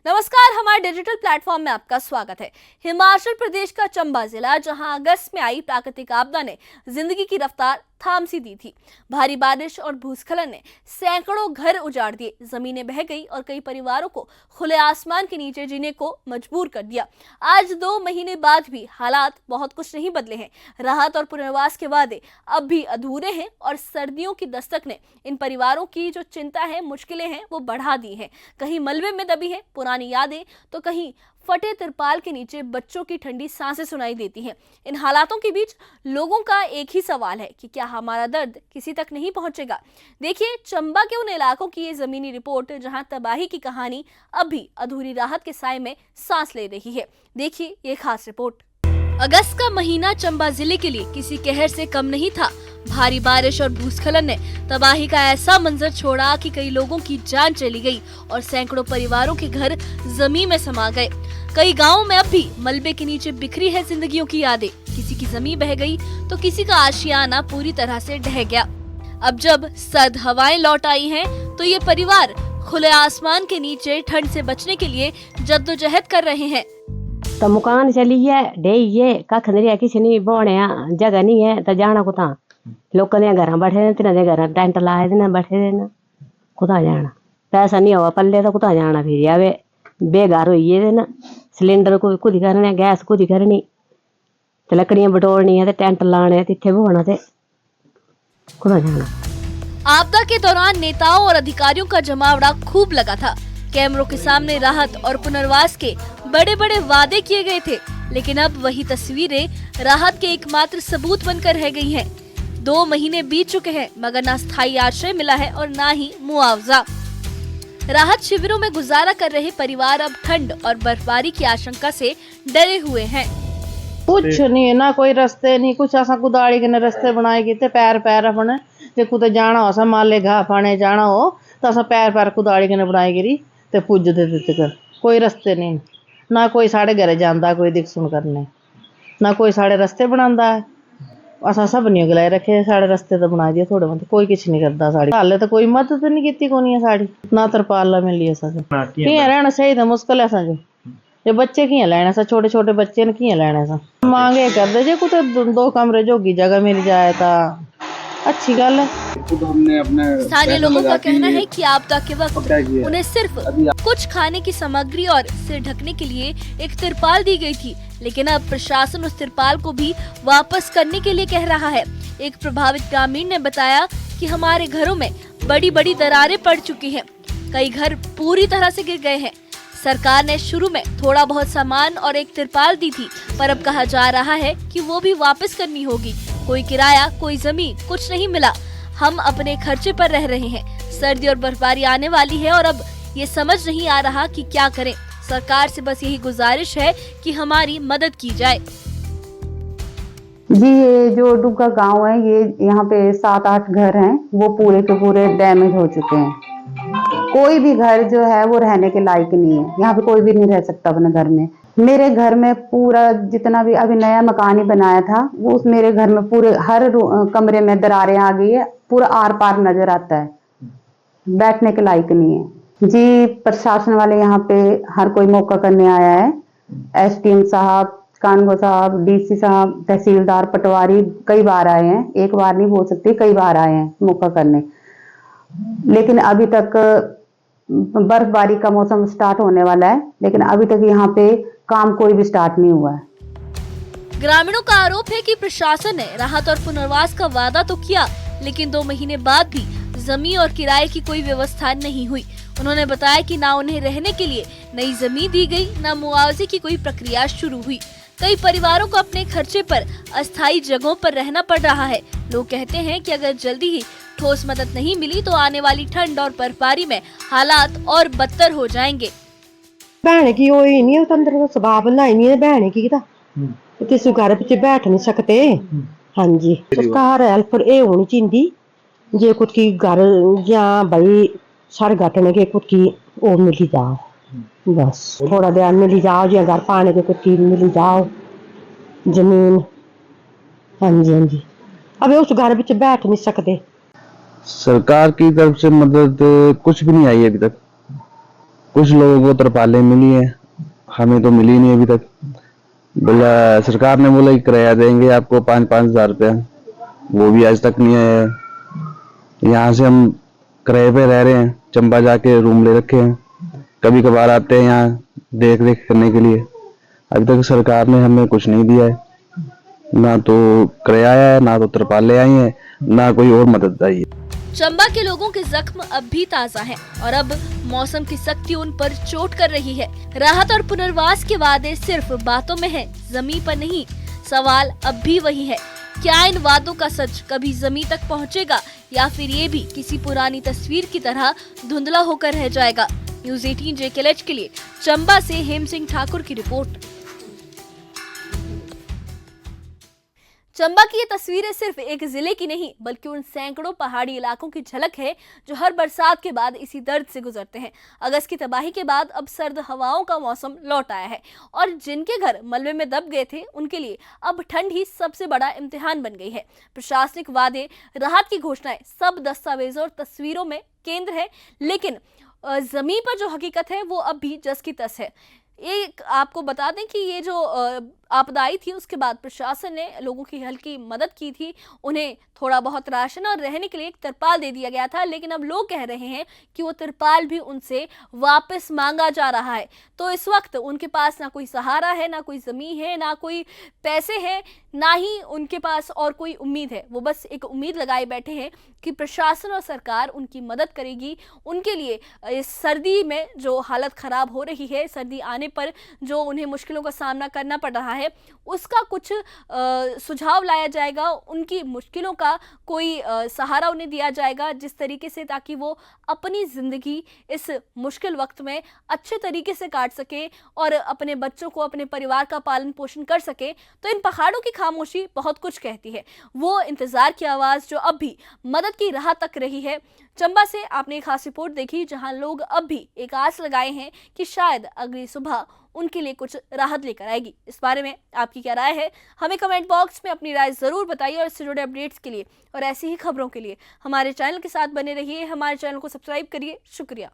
नमस्कार, हमारे digital platform में आपका स्वागत है। हिमाचल प्रदेश का चंबा जिला, जहां अगस्त में आई प्राकृतिक आपदा ने जिंदगी की रफ्तार थाम सी दी थी। भारी बारिश और भूस्खलन ने सैकड़ों घर उजाड़ दिए, जमीनें बह गई और कई परिवारों को खुले आसमान के नीचे जीने को मजबूर कर दिया। आज 2 महीने बाद भी हालात बहुत कुछ नहीं बदले हैं। राहत और पुनर्वास के वादे अब भी अधूरे हैं और सर्दियों की दस्तक ने इन परिवारों की जो चिंता है, मुश्किलें हैं, वो बढ़ा दी हैं। कहीं मलबे में दबी है पुरानी यादें, तो कहीं फटे तिरपाल के नीचे बच्चों की ठंडी सांसें सुनाई देती हैं। इन हालातों के बीच लोगों का एक ही सवाल है कि क्या हमारा दर्द किसी तक नहीं पहुंचेगा। देखिए चंबा के उन इलाकों की ये जमीनी रिपोर्ट, जहां तबाही की कहानी अब भी अधूरी राहत के साए में सांस ले रही है। देखिए ये खास रिपोर्ट। अगस्त का महीना चंबा जिले के लिए किसी कहर से कम नहीं था। भारी बारिश और भूस्खलन ने तबाही का ऐसा मंजर छोड़ा कि कई लोगों की जान चली गई और सैकड़ों परिवारों के घर जमीन में समा गए। कई गांवों में अब भी मलबे के नीचे बिखरी है जिंदगियों की यादें। किसी की जमीन बह गई तो किसी का आशियाना पूरी तरह से ढह गया। अब जब सर्द हवाएं लौट आई हैं, तो ये परिवार खुले आसमान के नीचे ठंड से बचने के लिए जद्दोजहद कर रहे हैं। तो मकान चली है डे कख नहीं किसी नहीं बोने जगह नहीं है तो जाना कुता लोग घर बैठे तिन्हां घर टेंट लाए दे बैठे दे कुता जाना पैसा नहीं हुआ पल्ले तो कुता जाना फिर आवे बेघर होइए ना सिलेंडर को कुदी करने गैस कुदी करनी ते लकड़ियां बटोरनी ते टेंट लाने तिथे बोना ते कुता जाना। आपदा के दौरान नेताओं और अधिकारियों का जमावड़ा खूब लगा था। कैमरों के सामने राहत और पुनर्वास के बड़े बड़े वादे किए गए थे, लेकिन अब वही तस्वीरें राहत के एकमात्र सबूत बनकर रह गई हैं। 2 महीने बीत चुके हैं, मगर ना स्थायी आश्रय मिला है और ना ही मुआवजा। राहत शिविरों में गुजारा कर रहे परिवार अब ठंड और बर्फबारी की आशंका से डरे हुए हैं। कुछ नहीं है ना, कोई रास्ते नहीं, कुछ ऐसा कुदाड़ी के रास्ते बनाए गए पैर पैर अपने जे कुते जाना हो माले घा पाने जाना हो तो असा पैर पैर कुदाड़ी के बनाई गिरी ते पुजदे तक कोई रास्ते नहीं, ना कोई साढ़े घरे जांदा कोई दिख सुन करने, ना कोई साढ़े रास्ते बनांदा है। असा सब नहीं गलाए रखे साढ़े रास्ते तो बना दिए थोड़े बहुत, कोई किछ नहीं करता साड़ी हाले तो कोई मदद नहीं की कोनी है साड़ी ना तरपाला मिली है सा किया रहना सही तो मुश्किल है सा जो बच्चे किया लेने सा छोटे छोटे बच्चे ने किया लेने सा मांगे कर दे जे कुछ 2 कमरे जोगी जगह मिल जाए ता अच्छी गल है। स्थानीय लोगों का कहना है कि आपदा के वक्त उन्हें सिर्फ कुछ खाने की सामग्री और सिर ढकने के लिए एक तिरपाल दी गई थी, लेकिन अब प्रशासन उस तिरपाल को भी वापस करने के लिए कह रहा है। एक प्रभावित ग्रामीण ने बताया कि हमारे घरों में बड़ी बड़ी दरारें पड़ चुकी हैं, कई घर पूरी तरह से गिर गए हैं। सरकार ने शुरू में थोड़ा बहुत सामान और एक तिरपाल दी थी, पर अब कहा जा रहा है कि वो भी वापस करनी होगी। कोई किराया, कोई जमीन, कुछ नहीं मिला। हम अपने खर्चे पर रह रहे हैं। सर्दी और बर्फबारी आने वाली है और अब ये समझ नहीं आ रहा कि क्या करें। सरकार से बस यही गुजारिश है कि हमारी मदद की जाए। जी, ये जो डुग्गा गांव है, ये यहाँ पे 7-8 घर हैं, वो पूरे के पूरे डैमेज हो चुके हैं। कोई भी घर जो है वो रहने के लायक नहीं है। यहाँ पे कोई भी नहीं रह सकता अपने घर में। मेरे घर में पूरा जितना भी अभी नया मकान ही बनाया था, वो उस मेरे घर में पूरे हर कमरे में दरारें आ गई है, पूरा आर पार नजर आता है, बैठने के लायक नहीं है। जी, प्रशासन वाले यहाँ पे हर कोई मौका करने आया है। एसडीएम साहब, कानगो साहब, डीसी साहब, तहसीलदार, पटवारी कई बार आए हैं, एक बार नहीं बोल सकती, कई बार आए हैं मौका करने, लेकिन अभी तक बर्फबारी का मौसम स्टार्ट होने वाला है, लेकिन अभी तक यहाँ पे काम कोई भी स्टार्ट नहीं हुआ है। ग्रामीणों का आरोप है कि प्रशासन ने राहत और पुनर्वास का वादा तो किया, लेकिन 2 महीने बाद भी जमीन और किराए की कोई व्यवस्था नहीं हुई। उन्होंने बताया कि ना उन्हें रहने के लिए नई जमीन दी गई, ना मुआवजे की कोई प्रक्रिया शुरू हुई। कई परिवारों को अपने खर्चे पर अस्थायी जगहों पर रहना पड़ रहा है। लोग कहते हैं कि अगर जल्दी ही ठोस मदद नहीं मिली तो आने वाली ठंड और बर्फबारी में हालात और बदतर हो जाएंगे। बहन की होई नहीं अंदर तो स्वभाव बनाई नहीं बहन की किसी घर पिछे बैठ नहीं सकते। हाँ जी, सरकार हेल्प ये होनी चाहिए जे कुछ की घर या भाई सारे घटने के कुछ की वो मिली जाओ, बस थोड़ा ध्यान मिली जाओ, या घर पाने के कुछ चीज मिली जाओ, जमीन। हाँ जी, हाँ जी, अब उस घर पिछे बैठ नहीं सकते। सरकार की तरफ से मदद कुछ भी नहीं आई अभी तक। कुछ लोगों को तरपालें मिली हैं, हमें तो मिली नहीं अभी तक। बोला सरकार ने बोला कि किराया देंगे आपको 5-5 हजार रुपया, वो भी आज तक नहीं आया। यहाँ से हम किराए पे रह रहे हैं, चंबा जाके रूम ले रखे हैं, कभी कभार आते हैं यहाँ देख रेख करने के लिए। अभी तक सरकार ने हमें कुछ नहीं दिया है, ना तो किराया आया है, ना तो तरपालें आई हैं, ना कोई और मदद आई है। चंबा के लोगों के जख्म अब भी ताजा हैं और अब मौसम की सख्ती उन पर चोट कर रही है। राहत और पुनर्वास के वादे सिर्फ बातों में हैं, जमीन पर नहीं। सवाल अब भी वही है, क्या इन वादों का सच कभी जमीन तक पहुंचेगा या फिर ये भी किसी पुरानी तस्वीर की तरह धुंधला होकर रह जाएगा। न्यूज़ 18 JKLH के लिए चंबा से हेम सिंह ठाकुर की रिपोर्ट। चंबा की ये तस्वीरें सिर्फ एक जिले की नहीं बल्कि उन सैकड़ों पहाड़ी इलाकों की झलक है जो हर बरसात के बाद इसी दर्द से गुजरते हैं। अगस्त की तबाही के बाद अब सर्द हवाओं का मौसम लौट आया है और जिनके घर मलबे में दब गए थे उनके लिए अब ठंड ही सबसे बड़ा इम्तिहान बन गई है। प्रशासनिक वादे, राहत की घोषणाएं सब दस्तावेजों और तस्वीरों में केंद्र है, लेकिन जमीन पर जो हकीकत है वो अब भी जस की तस है। एक आपको बता दें कि ये जो आपदा आई थी उसके बाद प्रशासन ने लोगों की हल्की मदद की थी, उन्हें थोड़ा बहुत राशन और रहने के लिए एक तिरपाल दे दिया गया था, लेकिन अब लोग कह रहे हैं कि वो तिरपाल भी उनसे वापस मांगा जा रहा है। तो इस वक्त उनके पास ना कोई सहारा है, ना कोई ज़मीन है, ना कोई पैसे हैं, ना ही उनके पास और कोई उम्मीद है। वो बस एक उम्मीद लगाए बैठे हैं कि प्रशासन और सरकार उनकी मदद करेगी, उनके लिए इस सर्दी में जो हालत ख़राब हो रही है, सर्दी आने पर जो उन्हें मुश्किलों का सामना करना पड़ रहा है उसका कुछ सुझाव लाया जाएगा, उनकी मुश्किलों का कोई सहारा उन्हें दिया जाएगा, जिस तरीके से ताकि वो अपनी ज़िंदगी इस मुश्किल वक्त में अच्छे तरीके से काट सके और अपने बच्चों को, अपने परिवार का पालन पोषण कर सके। तो इन पहाड़ों की खामोशी बहुत कुछ कहती है, वो इंतज़ार की आवाज़ जो अब भी मदद की राह तक रही है। चंबा से आपने एक खास रिपोर्ट देखी जहां लोग अब भी एक आस लगाए हैं कि शायद अगली सुबह उनके लिए कुछ राहत लेकर आएगी। इस बारे में आपकी क्या राय है, हमें कमेंट बॉक्स में अपनी राय ज़रूर बताइए और इससे जुड़े अपडेट्स के लिए और ऐसी ही खबरों के लिए हमारे चैनल के साथ बने रहिए। हमारे चैनल को सब्सक्राइब करिए। शुक्रिया।